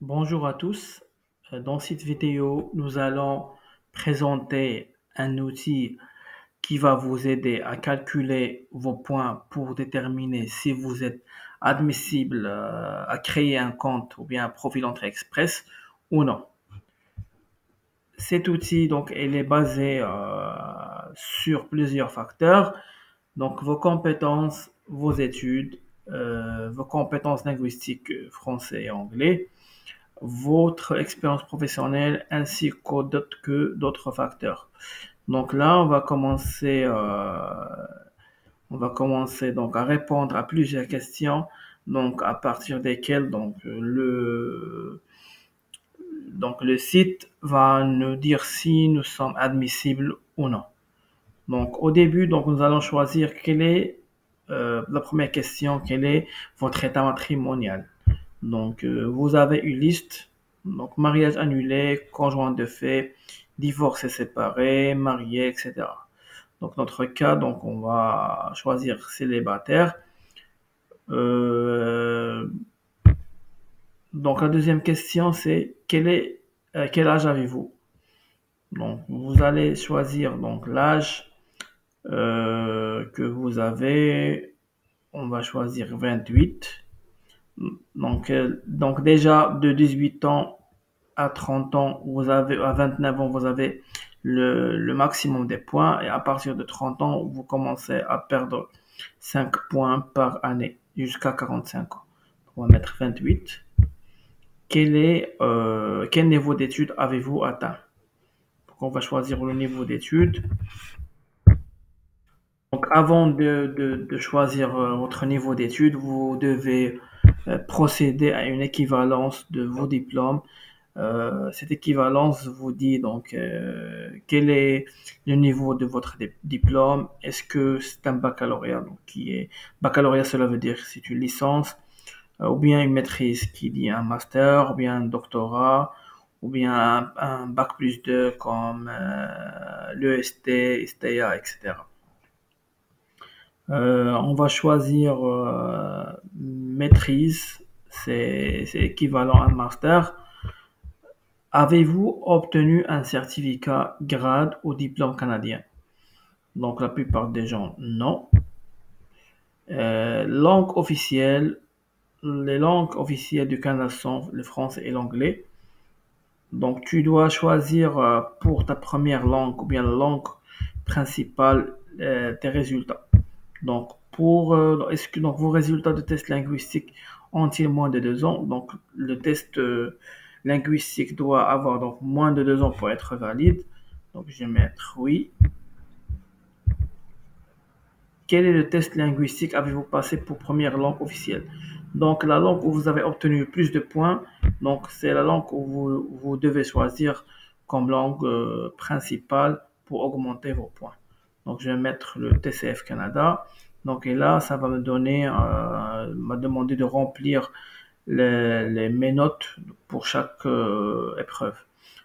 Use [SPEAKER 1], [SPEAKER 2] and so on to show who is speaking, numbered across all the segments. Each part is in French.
[SPEAKER 1] Bonjour à tous. Dans cette vidéo, nous allons présenter un outil qui va vous aider à calculer vos points pour déterminer si vous êtes admissible à créer un compte ou bien un profil Entrée Express ou non. Cet outil, donc, il est basé sur plusieurs facteurs. Donc, vos compétences, vos études, vos compétences linguistiques français et anglais, votre expérience professionnelle ainsi que d'autres facteurs. Donc là, on va commencer donc à répondre à plusieurs questions, donc à partir desquelles donc le site va nous dire si nous sommes admissibles ou non. Donc au début, donc nous allons choisir quelle est la première question, quel est votre état matrimonial. Donc, vous avez une liste. Donc, mariage annulé, conjoint de fait, divorce et séparé, marié, etc. Donc, notre cas, donc, on va choisir célibataire. Euh, donc, la deuxième question, c'est quel âge avez-vous? Donc, vous allez choisir donc l'âge que vous avez. On va choisir 28. Donc déjà de 18 ans à 30 ans, à 29 ans, vous avez le maximum des points et à partir de 30 ans, vous commencez à perdre 5 points par année jusqu'à 45 ans. On va mettre 28. Quel niveau d'études avez-vous atteint? Donc, on va choisir le niveau d'études. Donc, avant de choisir votre niveau d'études, vous devez procéder à une équivalence de vos diplômes. Cette équivalence vous dit donc quel est le niveau de votre diplôme. Est-ce que c'est un baccalauréat, donc qui est baccalauréat, cela veut dire que c'est une licence, ou bien une maîtrise qui dit un master, ou bien un doctorat, ou bien un bac plus 2 comme l'EST, STIA, etc. On va choisir maîtrise, c'est équivalent à un master. Avez-vous obtenu un certificat, grade ou diplôme canadien? Donc la plupart des gens, non. Langue officielle, les langues officielles du Canada sont le français et l'anglais. Donc tu dois choisir pour ta première langue ou bien la langue principale tes résultats. Donc est-ce que donc vos résultats de test linguistique ont-ils moins de 2 ans? Donc le test linguistique doit avoir donc moins de 2 ans pour être valide. Donc je vais mettre oui. Quel est le test linguistique avez-vous passé pour première langue officielle? Donc la langue où vous avez obtenu plus de points, donc c'est la langue où vous devez choisir comme langue principale pour augmenter vos points. Donc je vais mettre le TCF Canada. Donc et là, ça va me donner, m'a demandé de remplir mes notes pour chaque épreuve.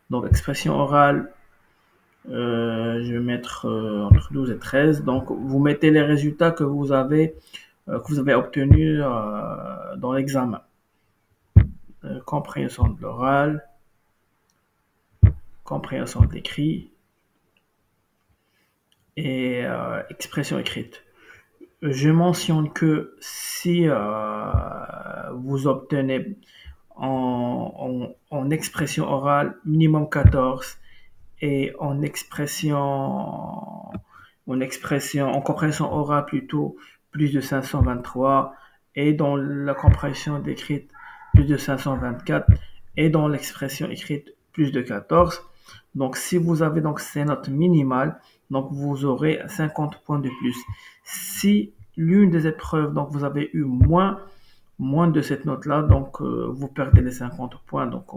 [SPEAKER 1] Donc expression orale, je vais mettre entre 12 et 13. Donc, vous mettez les résultats que vous avez obtenus dans l'examen. Compréhension de l'oral, compréhension de l'écrit et expression écrite. Je mentionne que si vous obtenez en expression orale minimum 14 et en compréhension orale plutôt plus de 523 et dans la compréhension écrite plus de 524 et dans l'expression écrite plus de 14. Donc si vous avez donc ces notes minimales, donc vous aurez 50 points de plus. Si l'une des épreuves, donc vous avez eu moins de cette note-là, donc vous perdez les 50 points, donc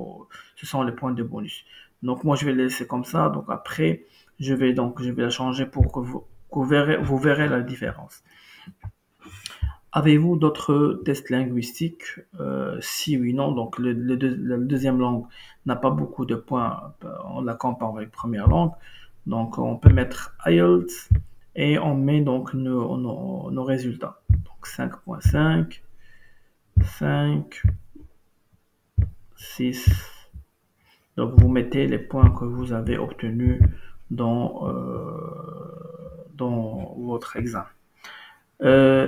[SPEAKER 1] ce sont les points de bonus. Donc moi je vais laisser comme ça, donc après je vais la changer pour que vous verrez la différence. Avez-vous d'autres tests linguistiques? Si oui, non. Donc la deuxième langue n'a pas beaucoup de points, on la compare avec la première langue. Donc on peut mettre IELTS et on met donc nos résultats. Donc 5.5, 5, 6. Donc vous mettez les points que vous avez obtenus dans votre examen.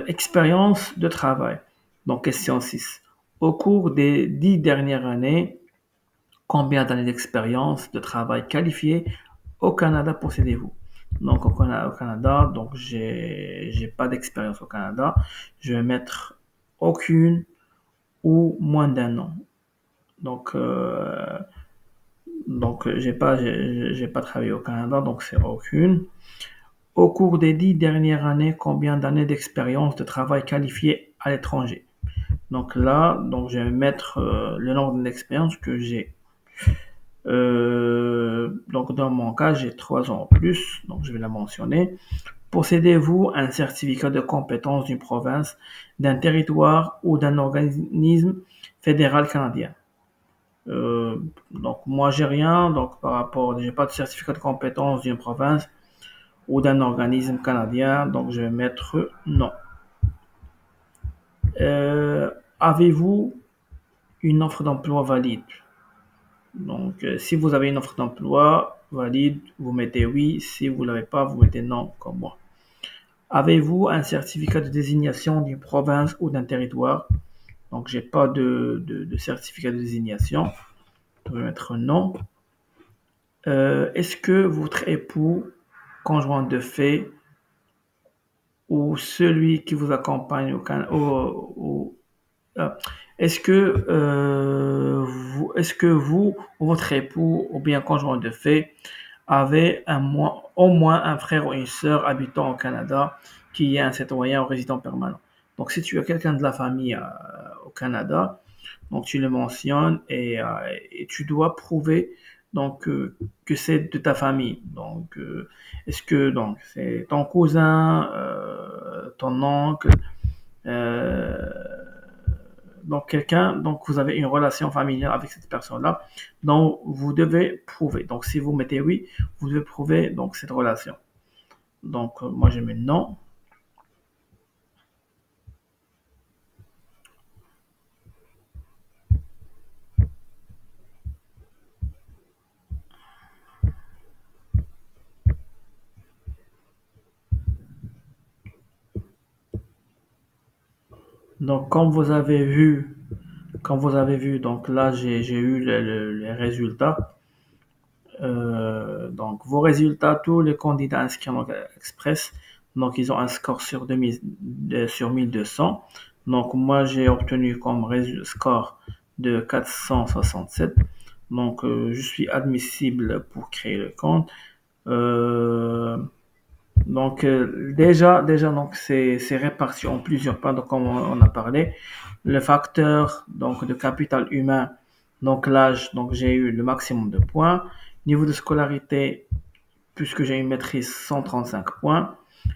[SPEAKER 1] Expérience de travail. Donc question 6. Au cours des 10 dernières années, combien d'années d'expérience de travail qualifiée au Canada possédez-vous? Donc au Canada, donc j'ai pas d'expérience au Canada. Je vais mettre aucune ou moins d'un an. Donc j'ai pas travaillé au Canada, donc c'est aucune. Au cours des 10 dernières années, combien d'années d'expérience de travail qualifiée à l'étranger? Donc là, donc je vais mettre le nombre d'expériences que j'ai. Donc dans mon cas, j'ai 3 ans en plus, donc je vais la mentionner. Possédez-vous un certificat de compétence d'une province, d'un territoire ou d'un organisme fédéral canadien? Donc moi j'ai rien, donc j'ai pas de certificat de compétence d'une province ou d'un organisme canadien, donc je vais mettre non. Avez-vous une offre d'emploi valide? Donc si vous avez une offre d'emploi valide, vous mettez oui, si vous l'avez pas, vous mettez non, comme moi. Avez-vous un certificat de désignation d'une province ou d'un territoire? Donc j'ai pas de certificat de désignation, je vais mettre non. Est-ce que votre époux, conjoint de fait, ou celui qui vous accompagne est-ce que vous ou votre époux ou bien conjoint de fait avez au moins un frère ou une sœur habitant au Canada qui est un citoyen ou résident permanent? Donc si tu as quelqu'un de la famille au Canada, donc tu le mentionnes et tu dois prouver donc que c'est de ta famille. Donc est-ce que donc c'est ton cousin, ton oncle, euh, donc quelqu'un, donc vous avez une relation familiale avec cette personne-là, donc vous devez prouver. Donc si vous mettez oui, vous devez prouver donc cette relation. Donc moi je mets non. Donc comme vous avez vu, donc là j'ai eu les résultats. Donc vos résultats, tous les candidats inscrits en express, donc ils ont un score sur 1200. Donc moi j'ai obtenu comme score de 467. Donc je suis admissible pour créer le compte. Euh, donc déjà donc c'est réparti en plusieurs points. Donc comme on a parlé, le facteur donc de capital humain, donc l'âge, donc j'ai eu le maximum de points. Niveau de scolarité, puisque j'ai une maîtrise, 135 points.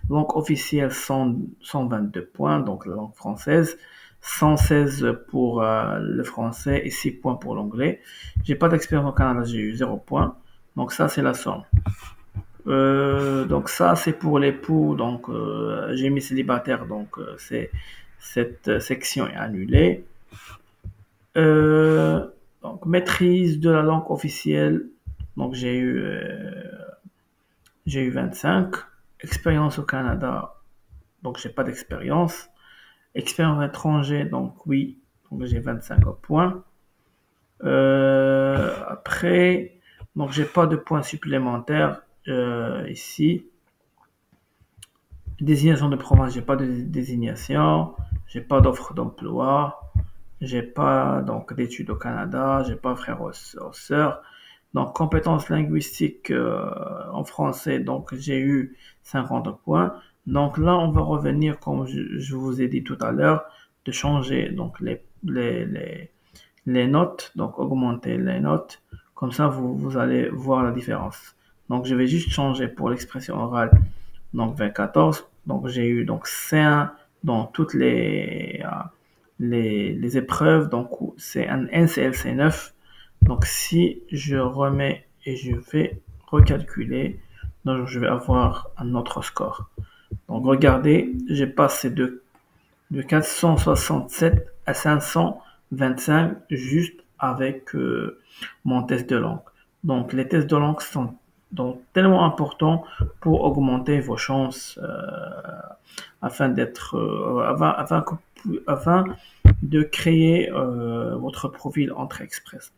[SPEAKER 1] Langue officielle, 122 points, donc la langue française. 116 pour le français et 6 points pour l'anglais. J'ai pas d'expérience au Canada, j'ai eu 0 points. Donc ça, c'est la somme. Donc ça, c'est pour l'époux. Donc j'ai mis célibataire, donc cette section est annulée. Donc maîtrise de la langue officielle. Donc j'ai eu 25. Expérience au Canada, donc j'ai pas d'expérience. Expérience étranger, donc oui, donc j'ai 25 points. Après, donc j'ai pas de points supplémentaires ici. Désignation de province, j'ai pas de désignation, j'ai pas d'offre d'emploi, j'ai pas donc d'études au Canada, j'ai pas frère ou sœur. Donc compétences linguistiques en français, donc j'ai eu 50 points. Donc là, on va revenir, comme je vous ai dit tout à l'heure, de changer donc les notes, donc augmenter les notes. Comme ça, vous allez voir la différence. Donc je vais juste changer pour l'expression orale, donc 14. Donc j'ai eu donc C1 dans toutes les épreuves, donc c'est un NCLC 9. Donc si je remets et je vais recalculer, donc je vais avoir un autre score. Donc regardez, j'ai passé de 467 à 525 juste avec mon test de langue. Donc, les tests de langue sont donc tellement importants pour augmenter vos chances afin d'être, afin de créer votre profil Entrée Express.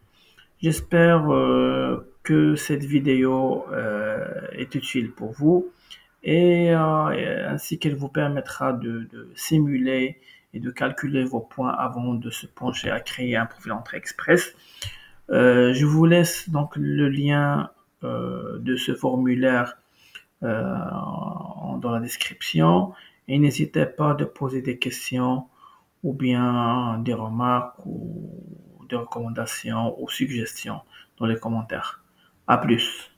[SPEAKER 1] J'espère que cette vidéo est utile pour vous et ainsi qu'elle vous permettra de simuler et de calculer vos points avant de se pencher à créer un profil Entrée Express. Je vous laisse donc le lien de ce formulaire dans la description et n'hésitez pas de poser des questions ou bien des remarques ou des recommandations ou suggestions dans les commentaires. À plus.